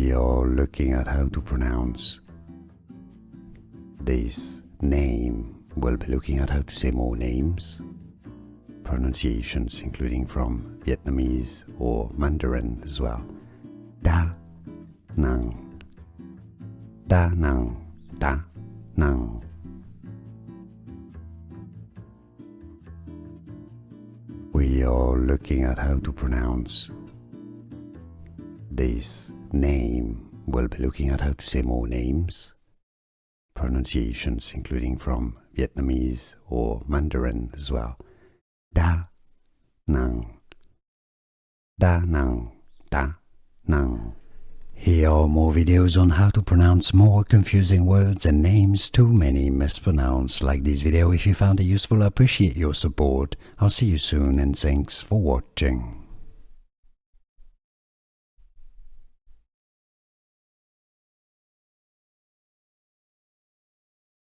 We are looking at how to pronounce this name. We'll be looking at how to say more names, pronunciations including from Vietnamese or Mandarin as well. Da Nang, Da Nang, Da Nang. We are looking at how to pronounce this name. We'll be looking at how to say more names, pronunciations including from Vietnamese or Mandarin as well. Da Nang, Da Nang, Da Nang. Here are more videos on how to pronounce more confusing words and names too many mispronounced. Like this video if you found it useful. I appreciate your support. I'll see you soon and thanks for watching.